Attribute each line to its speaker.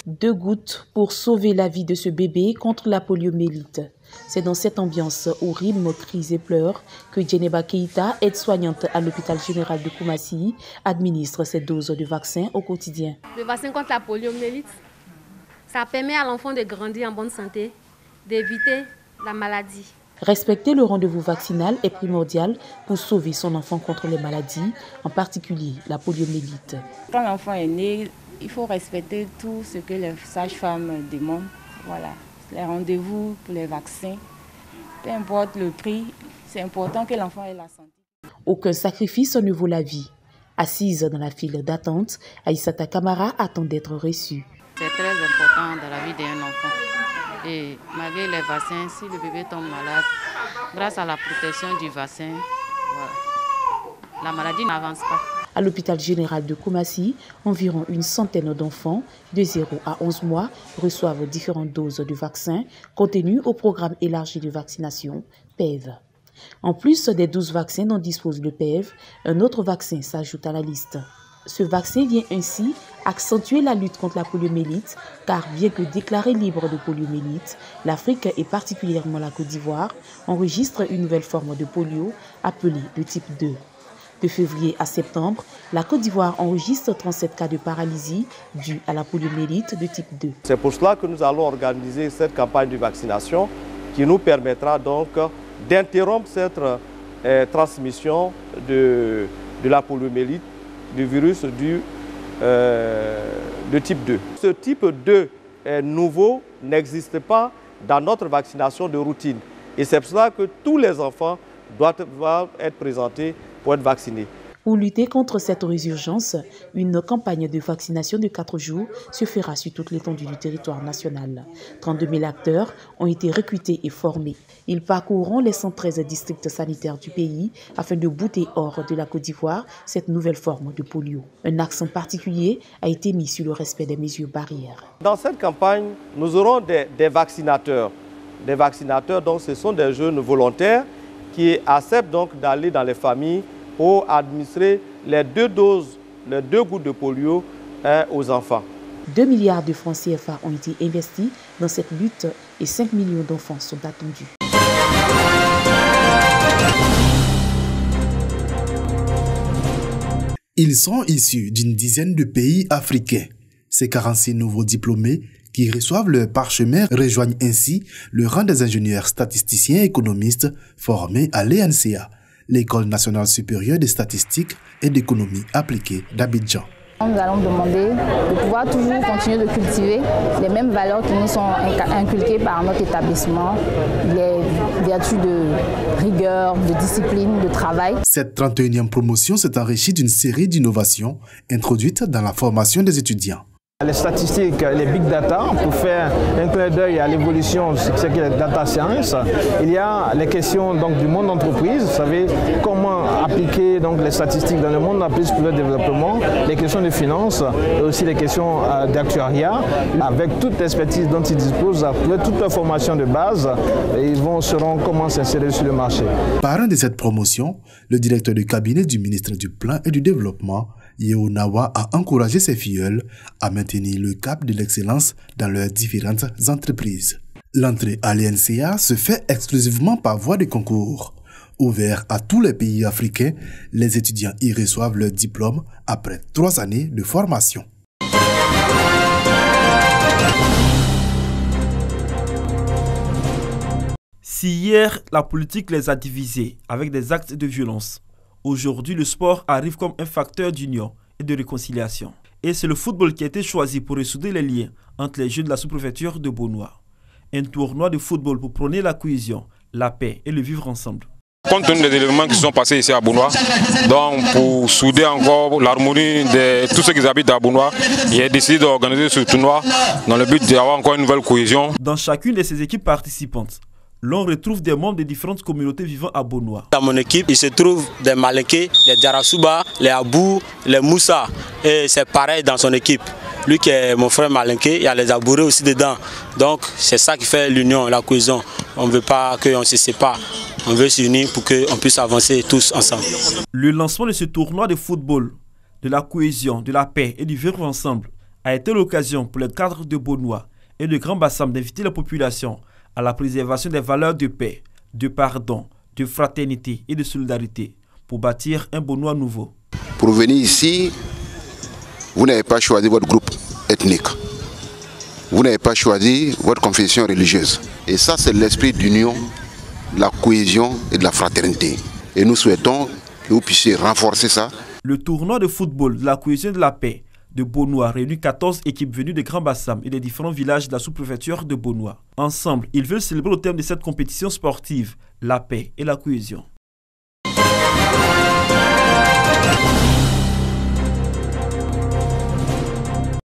Speaker 1: 2 gouttes pour sauver la vie de ce bébé contre la poliomyélite. C'est dans cette ambiance où rythme, cris et pleurs que Djeneba Keïta, aide-soignante à l'hôpital général de Koumassi, administre cette dose de vaccin au quotidien.
Speaker 2: Le vaccin contre la poliomyélite, ça permet à l'enfant de grandir en bonne santé, d'éviter la maladie.
Speaker 1: Respecter le rendez-vous vaccinal est primordial pour sauver son enfant contre les maladies, en particulier la poliomyélite.
Speaker 3: Quand l'enfant est né, il faut respecter tout ce que les sages-femmes demandent. Voilà, les rendez-vous pour les vaccins, peu importe le prix, c'est important que l'enfant ait la santé.
Speaker 1: Aucun sacrifice ne vaut la vie. Assise dans la file d'attente, Aïssata Kamara attend d'être reçue.
Speaker 4: C'est très important dans la vie d'un enfant. Et malgré les vaccins, si le bébé tombe malade, grâce à la protection du vaccin, voilà, la maladie n'avance pas.
Speaker 1: À l'hôpital général de Koumassi, environ une centaine d'enfants de 0 à 11 mois reçoivent différentes doses de vaccins contenues au programme élargi de vaccination PEV. En plus des 12 vaccins dont dispose le PEV, un autre vaccin s'ajoute à la liste. Ce vaccin vient ainsi accentuer la lutte contre la poliomyélite, car bien que déclarée libre de poliomyélite, l'Afrique et particulièrement la Côte d'Ivoire enregistre une nouvelle forme de polio appelée de type 2. De février à septembre, la Côte d'Ivoire enregistre 37 cas de paralysie dus à la poliomyélite de type 2.
Speaker 5: C'est pour cela que nous allons organiser cette campagne de vaccination qui nous permettra donc d'interrompre cette transmission de la poliomyélite, du virus de type 2. Ce type 2 nouveau n'existe pas dans notre vaccination de routine. Et c'est pour cela que tous les enfants doivent être présentés pour être vaccinés.
Speaker 1: Pour lutter contre cette résurgence, une campagne de vaccination de 4 jours se fera sur toute l'étendue du territoire national. 32 000 acteurs ont été recrutés et formés. Ils parcourront les 113 districts sanitaires du pays afin de bouter hors de la Côte d'Ivoire cette nouvelle forme de polio. Un accent particulier a été mis sur le respect des mesures barrières.
Speaker 5: Dans cette campagne, nous aurons des vaccinateurs. Des vaccinateurs, donc ce sont des jeunes volontaires qui acceptent donc d'aller dans les familles pour administrer les 2 doses, les 2 gouttes de polio aux enfants.
Speaker 1: 2 milliards de francs CFA ont été investis dans cette lutte et 5 millions d'enfants sont attendus.
Speaker 6: Ils sont issus d'une dizaine de pays africains. Ces 46 nouveaux diplômés qui reçoivent leur parchemin rejoignent ainsi le rang des ingénieurs statisticiens et économistes formés à l'ENCA, l'École nationale supérieure des statistiques et d'économie appliquée d'Abidjan.
Speaker 3: Nous allons demander de pouvoir toujours continuer de cultiver les mêmes valeurs qui nous sont inculquées par notre établissement, les vertus de rigueur, de discipline, de travail.
Speaker 6: Cette 31e promotion s'est enrichie d'une série d'innovations introduites dans la formation des étudiants.
Speaker 7: Les statistiques, les big data, pour faire un clin d'œil à l'évolution de ce qu'est la data science, il y a les questions donc, du monde d'entreprise, vous savez, comment appliquer donc, les statistiques dans le monde d'entreprise pour le développement, les questions de finance, et aussi les questions d'actuariat, avec toute l'expertise dont ils disposent, après toute leur formation de base, ils sauront comment s'insérer sur le marché.
Speaker 6: Parrain de cette promotion, le directeur de cabinet du ministre du Plan et du Développement, Yeo Nawa, a encouragé ses filleuls à maintenir le cap de l'excellence dans leurs différentes entreprises. L'entrée à l'ENCA se fait exclusivement par voie de concours. Ouvert à tous les pays africains, les étudiants y reçoivent leur diplôme après 3 années de formation.
Speaker 8: Si hier, la politique les a divisés avec des actes de violence, aujourd'hui, le sport arrive comme un facteur d'union et de réconciliation. Et c'est le football qui a été choisi pour ressouder les liens entre les jeunes de la sous-préfecture de Beaunois. Un tournoi de football pour prôner la cohésion, la paix et le vivre ensemble.
Speaker 9: Compte tenu des éléments qui sont passés ici à Beaunois, donc pour souder encore l'harmonie de tous ceux qui habitent à Beaunois, il a décidé d'organiser ce tournoi dans le but d'avoir encore une nouvelle cohésion.
Speaker 8: Dans chacune de ces équipes participantes, l'on retrouve des membres des différentes communautés vivant à Beaunois.
Speaker 10: Dans mon équipe, il se trouve des Malinké, des Djarasuba, les Abou, les Moussa. Et c'est pareil dans son équipe. Lui qui est mon frère Malinké, il y a les Abourés aussi dedans. Donc c'est ça qui fait l'union, la cohésion. On ne veut pas qu'on se sépare. On veut s'unir pour qu'on puisse avancer tous ensemble.
Speaker 8: Le lancement de ce tournoi de football de la cohésion, de la paix et du vivre ensemble a été l'occasion pour les cadres de Bonois et de Grand Bassam d'inviter la population à la préservation des valeurs de paix, de pardon, de fraternité et de solidarité pour bâtir un Bonois nouveau.
Speaker 11: Pour venir ici, vous n'avez pas choisi votre groupe ethnique. Vous n'avez pas choisi votre confession religieuse. Et ça, c'est l'esprit d'union, de la cohésion et de la fraternité. Et nous souhaitons que vous puissiez renforcer ça.
Speaker 8: Le tournoi de football de la cohésion et de la paix de Bonois réunit 14 équipes venues de Grand Bassam et des différents villages de la sous-préfecture de Bonois. Ensemble, ils veulent célébrer au terme de cette compétition sportive la paix et la cohésion.